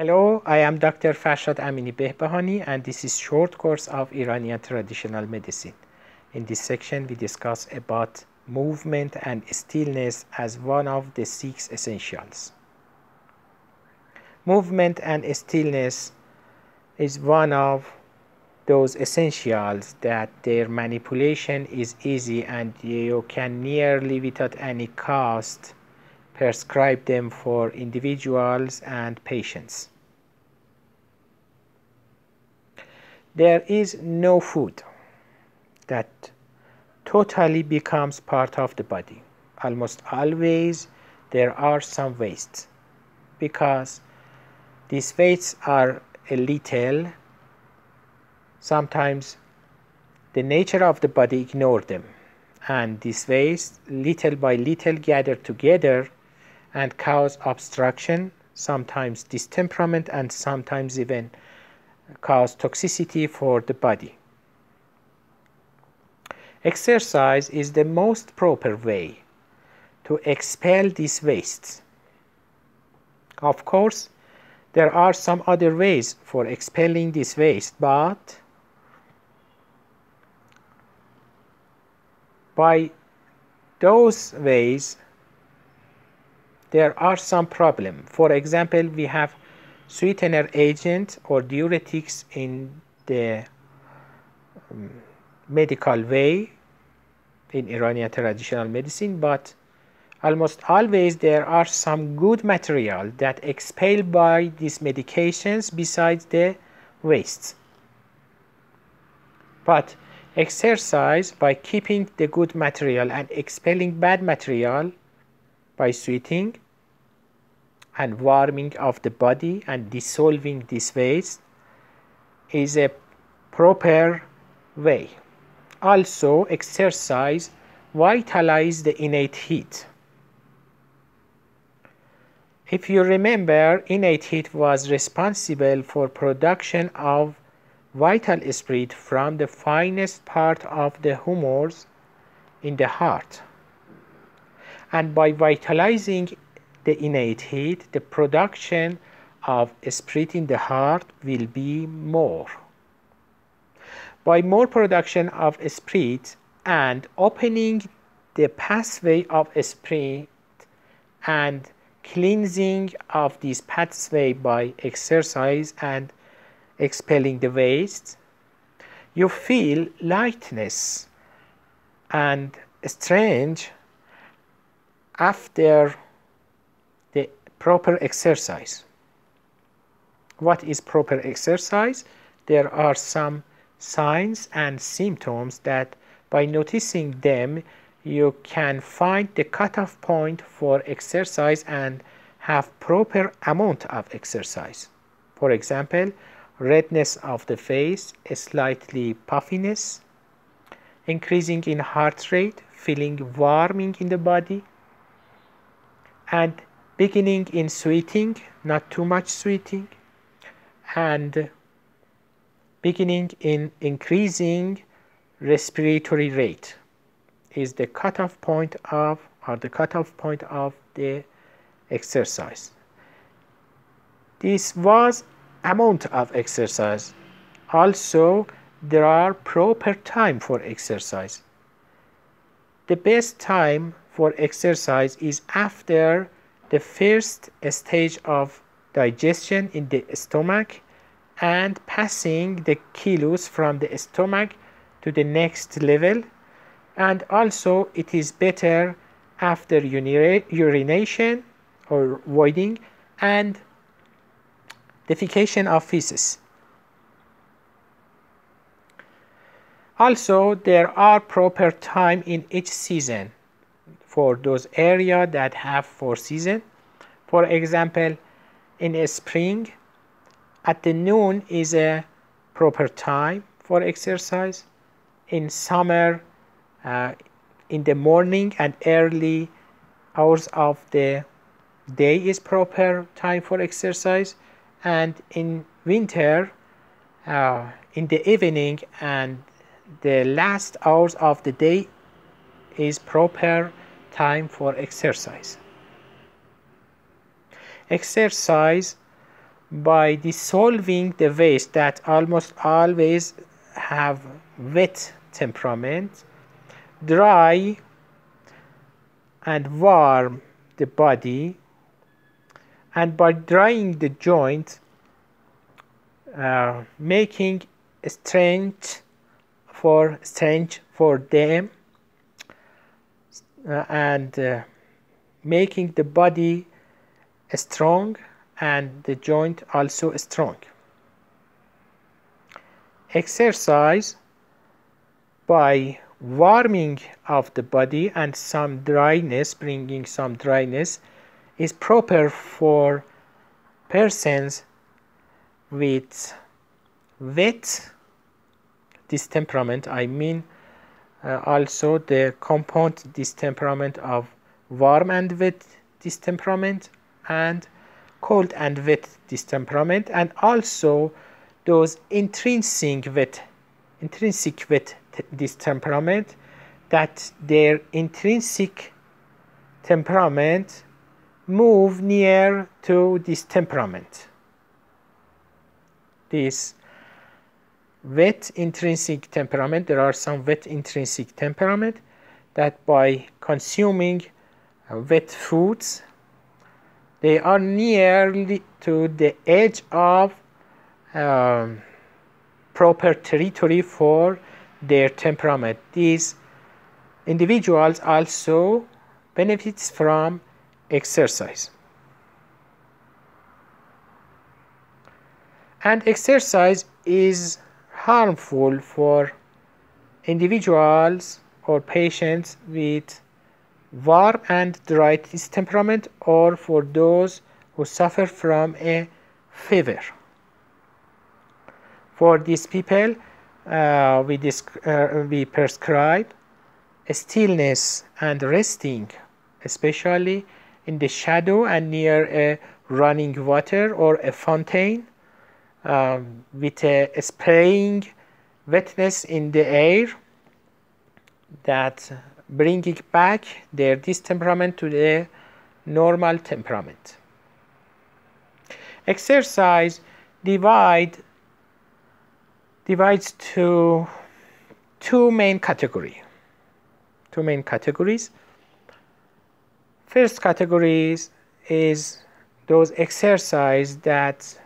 Hello, I am Dr. Farshad Amini Behbahani and this is short course of Iranian traditional medicine. In this section we discuss about movement and stillness as one of the 6 essentials. Movement and stillness is one of those essentials that their manipulation is easy and you can nearly without any cost prescribe them for individuals and patients. There is no food that totally becomes part of the body. Almost always there are some wastes because these wastes are a little. Sometimes the nature of the body ignore them and these wastes little by little gather together and cause obstruction, sometimes distemperament and sometimes even cause toxicity for the body. Exercise is the most proper way to expel these wastes. Of course, there are some other ways for expelling this waste, but by those ways there are some problems. For example, we have sweetener agent or diuretics in the medical way in Iranian traditional medicine, but almost always there are some good material that expel by these medications besides the wastes. But exercise by keeping the good material and expelling bad material by sweetening and warming of the body and dissolving this waste is a proper way. Also, exercise vitalizes the innate heat. If you remember, innate heat was responsible for production of vital spirit from the finest part of the humors in the heart. And by vitalizing the innate heat, the production of spirit in the heart will be more. By more production of spirit and opening the pathway of spirit and cleansing of this pathway by exercise and expelling the waste, you feel lightness and strength after the proper exercise. What is proper exercise? There are some signs and symptoms that by noticing them you can find the cutoff point for exercise and have proper amount of exercise. For example, redness of the face, a slightly puffiness, increasing in heart rate, feeling warming in the body, and beginning in sweating, not too much sweating, and beginning in increasing respiratory rate is the cutoff point of the exercise. This was amount of exercise. Also, there are proper time for exercise. The best time for exercise is after the first stage of digestion in the stomach and passing the chylus from the stomach to the next level, and also it is better after urination or voiding and defecation of feces. Also, there are proper time in each season for those areas that have 4 seasons. For example, in spring, at the noon is a proper time for exercise. In summer, in the morning and early hours of the day is proper time for exercise. And in winter, in the evening and the last hours of the day is proper time for exercise. Exercise by dissolving the waste that almost always have wet temperament, dry and warm the body, and by drying the joint, making strength for them, and making the body strong and the joint also strong. Exercise by warming of the body and some dryness, bringing some dryness, is proper for persons with wet distemperament. I mean also the compound distemperament of warm and wet distemperament and cold and wet distemperament, and also those intrinsic wet distemperament, that their intrinsic temperament move near to this temperament. This wet intrinsic temperament, there are some wet intrinsic temperament that by consuming wet foods, they are nearly to the edge of proper territory for their temperament. These individuals also benefits from exercise. And exercise is harmful for individuals or patients with warm and dry temperament, or for those who suffer from a fever. For these people, we prescribe stillness and resting, especially in the shadow and near a running water or a fountain, with a spraying wetness in the air that bringing back their distemperament to the normal temperament. Exercise divides to two main categories. First categories is those exercise that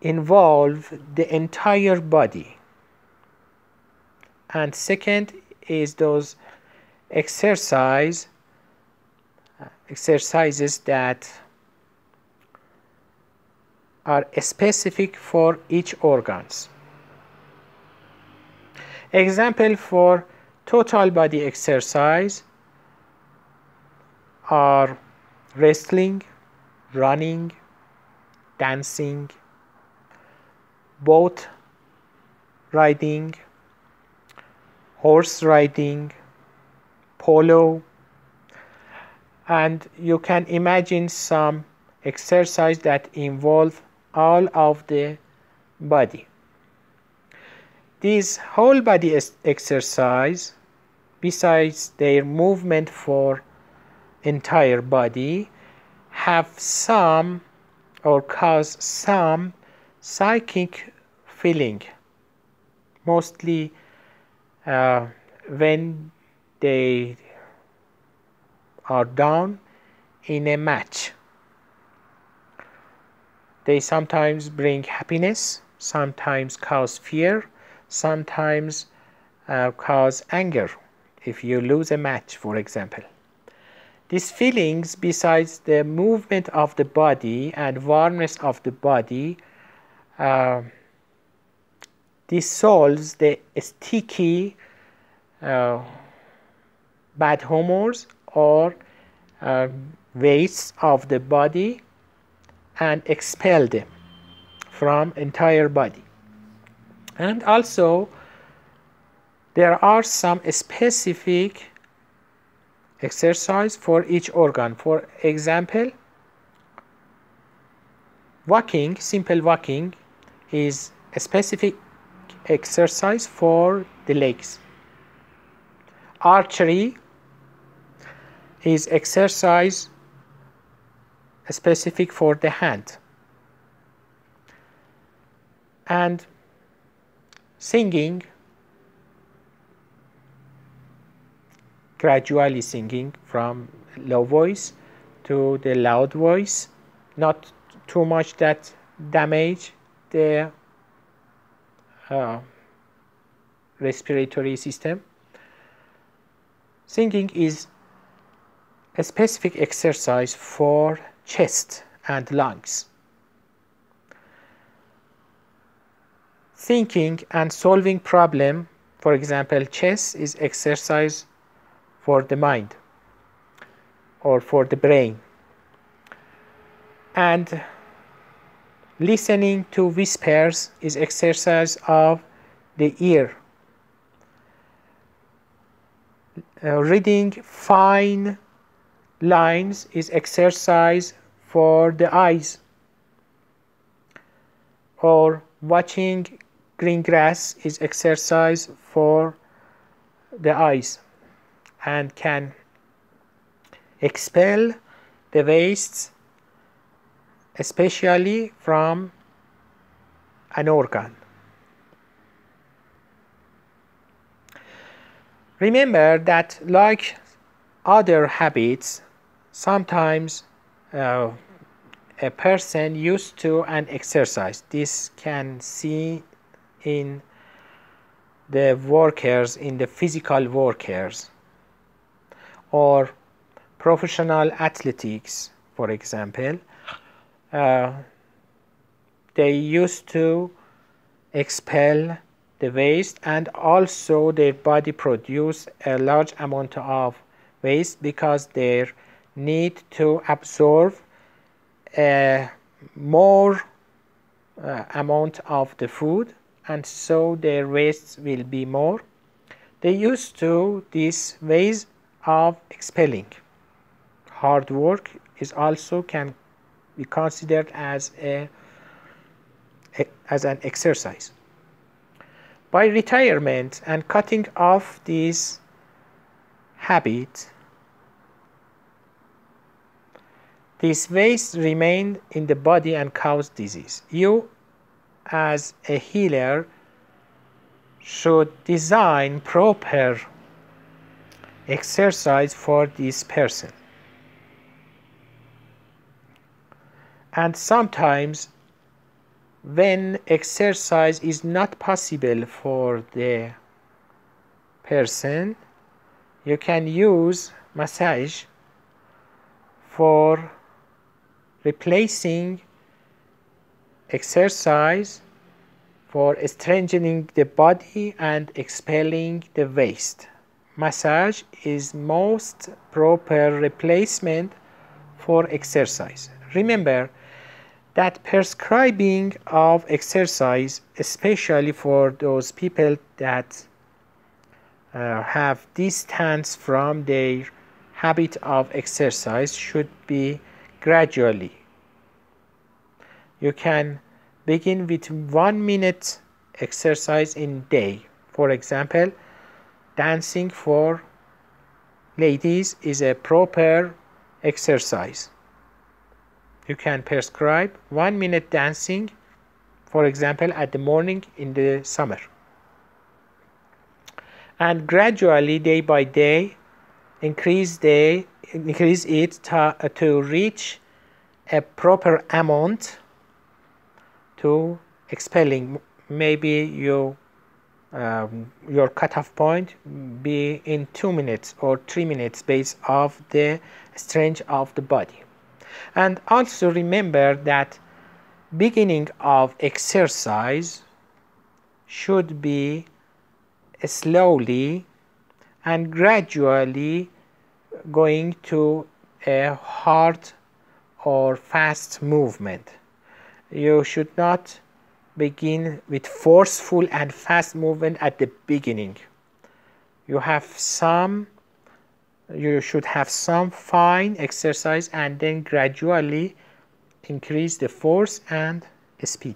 involve the entire body, and second is those exercises that are specific for each organs. Example for total body exercise are wrestling, running, dancing, boat riding, horse riding, polo, and you can imagine some exercise that involve all of the body. These whole body exercise, besides their movement for entire body, have some or cause some psychic feeling, mostly when they are done in a match. They sometimes bring happiness, sometimes cause fear, sometimes cause anger if you lose a match, for example. These feelings, besides the movement of the body and warmness of the body, dissolves the sticky bad humors or wastes of the body and expel them from entire body. And also there are some specific exercise for each organ. For example, walking, simple walking is a specific exercise for the legs. Archery is exercise specific for the hand. And singing, gradually singing from low voice to the loud voice, not too much that damage the respiratory system. Singing is a specific exercise for chest and lungs. Thinking and solving problem, for example, chess is exercise for the mind or for the brain. And listening to whispers is exercise of the ear. Reading fine lines is exercise for the eyes. Or watching green grass is exercise for the eyes and can expel the wastes, especially from an organ. Remember that, like other habits, sometimes a person used to an exercise. This can see in the workers, in the physical workers, or professional athletics, for example. They used to expel the waste, and also their body produce a large amount of waste because they need to absorb a more amount of the food, and so their waste will be more. They used to this ways of expelling. Hard work is also can be considered as an exercise. By retirement and cutting off this habit, this waste remain in the body and cause disease. You, as a healer, should design proper exercise for this person. And sometimes when exercise is not possible for the person, you can use massage for replacing exercise, for strengthening the body and expelling the waste. Massage is most proper replacement for exercise. Remember that prescribing of exercise, especially for those people that have distance from their habit of exercise, should be gradually. You can begin with 1 minute exercise in day. For example, dancing for ladies is a proper exercise. You can prescribe 1 minute dancing, for example, at the morning in the summer. And gradually, day by day, increase it to reach a proper amount to expelling. Maybe your cutoff point be in 2 minutes or 3 minutes based off the strength of the body. And also remember that beginning of exercise should be slowly and gradually going to a hard or fast movement. You should not begin with forceful and fast movement at the beginning. You should have some fine exercise and then gradually increase the force and speed.